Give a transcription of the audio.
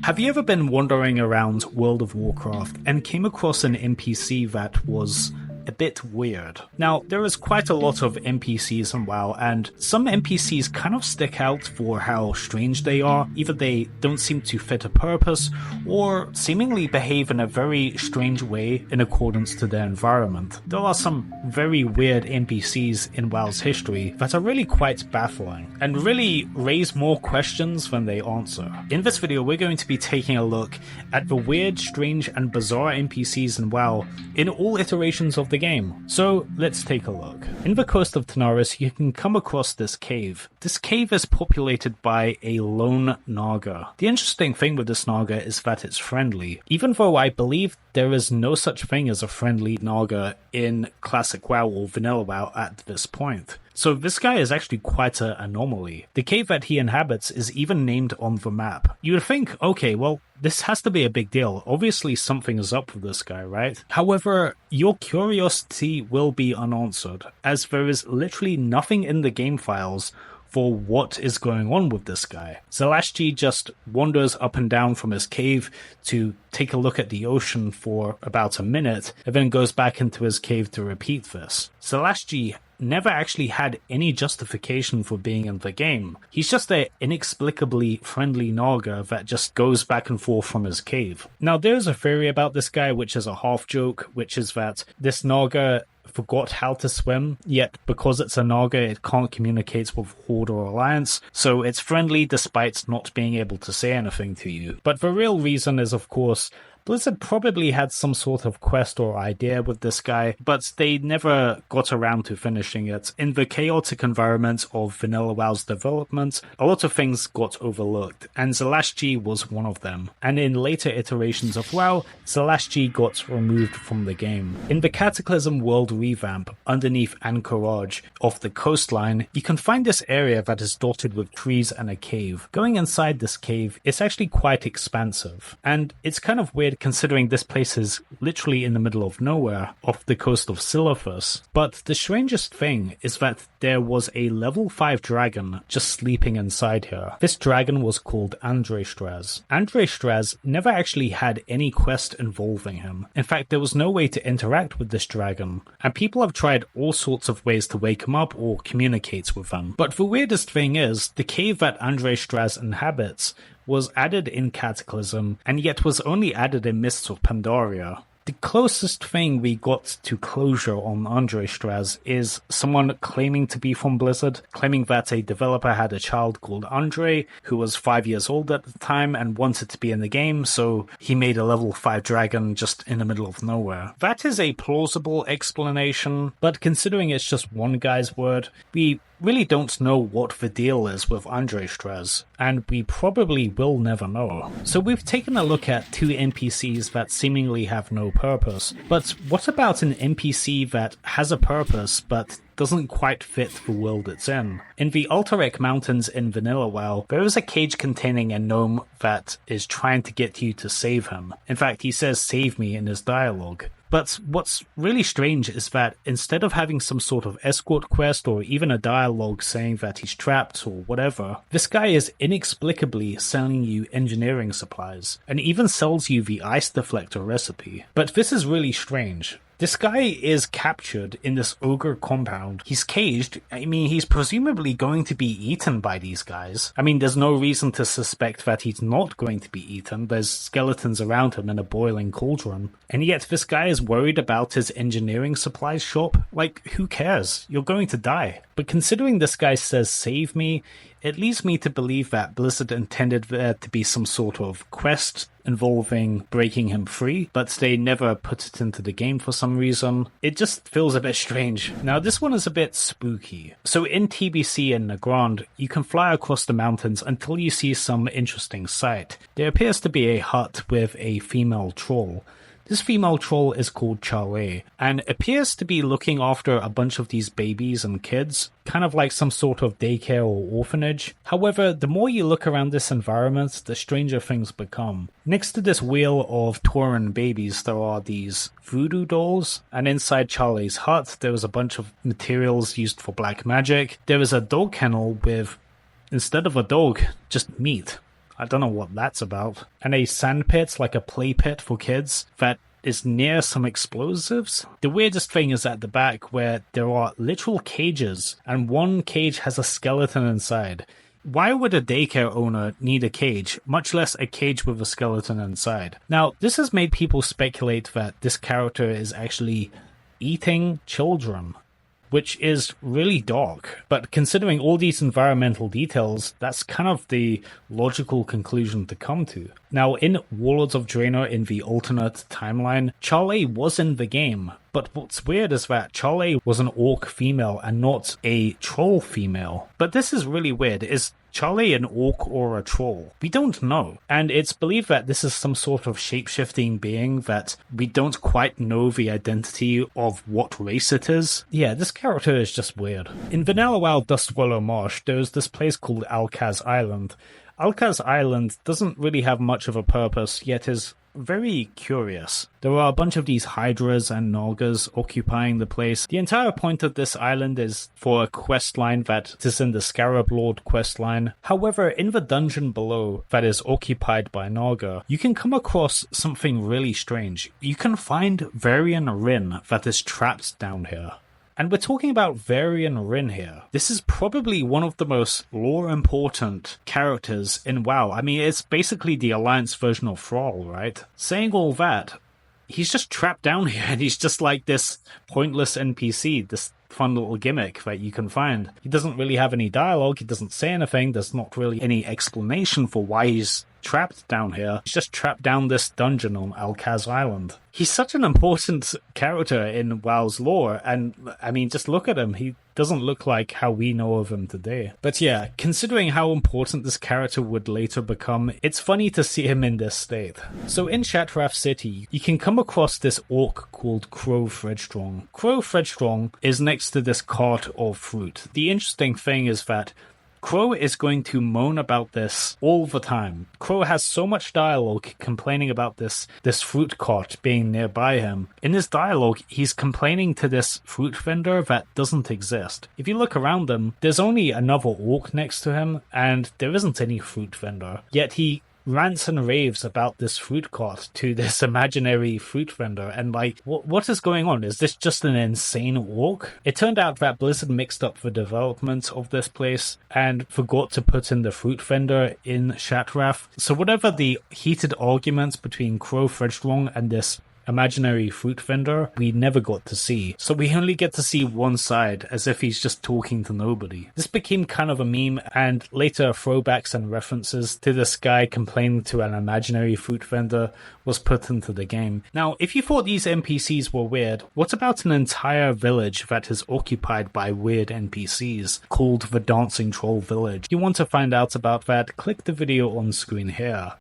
Have you ever been wandering around World of Warcraft and came across an NPC that was a bit weird? Now, there is quite a lot of NPCs in WoW, and some NPCs kind of stick out for how strange they are. Either they don't seem to fit a purpose, or seemingly behave in a very strange way in accordance to their environment. There are some very weird NPCs in WoW's history that are really quite baffling, and really raise more questions than they answer. In this video, we're going to be taking a look at the weird, strange, and bizarre NPCs in WoW in all iterations of the game. So let's take a look. In the coast of Tanaris, you can come across this cave. This cave is populated by a lone Naga. The interesting thing with this Naga is that it's friendly, even though I believe there is no such thing as a friendly Naga in Classic WoW or Vanilla WoW at this point. So this guy is actually quite an anomaly. The cave that he inhabits is even named on the map. You would think, okay, well, this has to be a big deal. Obviously something is up with this guy, right? However, your curiosity will be unanswered, as there is literally nothing in the game files for what is going on with this guy. Zelashji just wanders up and down from his cave to take a look at the ocean for about a minute, and then goes back into his cave to repeat this. Zelashji never actually had any justification for being in the game. He's just an inexplicably friendly Naga that just goes back and forth from his cave. Now, there's a theory about this guy, which is a half joke, which is that this Naga forgot how to swim, yet because it's a Naga, it can't communicate with Horde or Alliance, so it's friendly despite not being able to say anything to you. But the real reason is, of course, Blizzard probably had some sort of quest or idea with this guy, but they never got around to finishing it. In the chaotic environment of Vanilla WoW's development, a lot of things got overlooked, and Zelashji was one of them. And in later iterations of WoW, Zelashji got removed from the game. In the Cataclysm World revamp, underneath Anchorage off the coastline, you can find this area that is dotted with trees and a cave. Going inside this cave, it's actually quite expansive, and it's kind of weird considering this place is literally in the middle of nowhere off the coast of Silithus. But the strangest thing is that there was a level 5 dragon just sleeping inside here. This dragon was called Andrestraz. Andrestraz never actually had any quest involving him. In fact, there was no way to interact with this dragon, and people have tried all sorts of ways to wake him up or communicate with him. But the weirdest thing is, the cave that Andrestraz inhabits was added in Cataclysm, and yet was only added in Mists of Pandaria. The closest thing we got to closure on Andrestraz is someone claiming to be from Blizzard, claiming that a developer had a child called Andre, who was 5 years old at the time and wanted to be in the game, so he made a level 5 dragon just in the middle of nowhere. That is a plausible explanation, but considering it's just one guy's word, we really don't know what the deal is with Andrestraz, and we probably will never know. So we've taken a look at two NPCs that seemingly have no purpose, but what about an NPC that has a purpose but doesn't quite fit the world it's in? In the Alterac Mountains in Vanilla WoW, there is a cage containing a gnome that is trying to get you to save him. In fact, he says "save me" in his dialogue. But what's really strange is that instead of having some sort of escort quest or even a dialogue saying that he's trapped or whatever, this guy is inexplicably selling you engineering supplies, and even sells you the ice deflector recipe. But this is really strange. This guy is captured in this ogre compound. He's caged. I mean, he's presumably going to be eaten by these guys. I mean, there's no reason to suspect that he's not going to be eaten. There's skeletons around him in a boiling cauldron. And yet this guy is worried about his engineering supplies shop. Like, who cares? You're going to die. But considering this guy says "save me," it leads me to believe that Blizzard intended there to be some sort of quest involving breaking him free, but they never put it into the game for some reason. It just feels a bit strange. Now, this one is a bit spooky. So in TBC in Nagrand, you can fly across the mountains until you see some interesting sight. There appears to be a hut with a female troll. This female troll is called Charle, and appears to be looking after a bunch of these babies and kids, kind of like some sort of daycare or orphanage. However, the more you look around this environment, the stranger things become. Next to this wheel of Tauren babies, there are these voodoo dolls, and inside Charlie's hut, there was a bunch of materials used for black magic. There is a dog kennel with, instead of a dog, just meat. I don't know what that's about. And a sand pit, like a play pit for kids, that is near some explosives. The weirdest thing is at the back where there are literal cages, and one cage has a skeleton inside. Why would a daycare owner need a cage, much less a cage with a skeleton inside? Now, this has made people speculate that this character is actually eating children, which is really dark. But considering all these environmental details, that's kind of the logical conclusion to come to. Now, in Warlords of Draenor in the alternate timeline, Charle was in the game. But what's weird is that Charle was an orc female and not a troll female. But this is really weird. Is Charle an orc or a troll? We don't know. And it's believed that this is some sort of shape-shifting being that we don't quite know the identity of what race it is. Yeah, this character is just weird. In Vanilla WoW Dustwallow Marsh, there's this place called Alkaz Island. Alkaz Island doesn't really have much of a purpose, yet is very curious. There are a bunch of these hydras and nagas occupying the place. The entire point of this island is for a quest line that is in the Scarab Lord quest line. However, in the dungeon below that is occupied by Naga, you can come across something really strange. You can find Varian Rin that is trapped down here. And we're talking about Varian Rin here. This is probably one of the most lore-important characters in WoW. I mean, it's basically the Alliance version of Thrall, right? Saying all that, he's just trapped down here, and he's just like this pointless NPC, this fun little gimmick that you can find. He doesn't really have any dialogue, he doesn't say anything, there's not really any explanation for why he's trapped down here. He's just trapped down this dungeon on Alkaz Island. He's such an important character in WoW's lore, and I mean, just look at him. He doesn't look like how we know of him today. But yeah, considering how important this character would later become, it's funny to see him in this state. So in Shatrath City, you can come across this orc called Crow Fredstrong. Crow Fredstrong is next to this cart of fruit. The interesting thing is that Crow is going to moan about this all the time. Crow has so much dialogue complaining about this fruit cart being nearby him. In his dialogue, he's complaining to this fruit vendor that doesn't exist. If you look around him, there's only another orc next to him, and there isn't any fruit vendor. Yet he rants and raves about this fruit cart to this imaginary fruit vendor, and like, what is going on? Is this just an insane orc? It turned out that Blizzard mixed up the development of this place and forgot to put in the fruit vendor in Shatrath. So whatever the heated arguments between Crow Fredstrong and this imaginary fruit vendor, we never got to see. So we only get to see one side, as if he's just talking to nobody. This became kind of a meme, and later throwbacks and references to this guy complaining to an imaginary fruit vendor was put into the game. Now, if you thought these NPCs were weird, what about an entire village that is occupied by weird NPCs called the Dancing Troll Village? If you want to find out about that, click the video on screen here.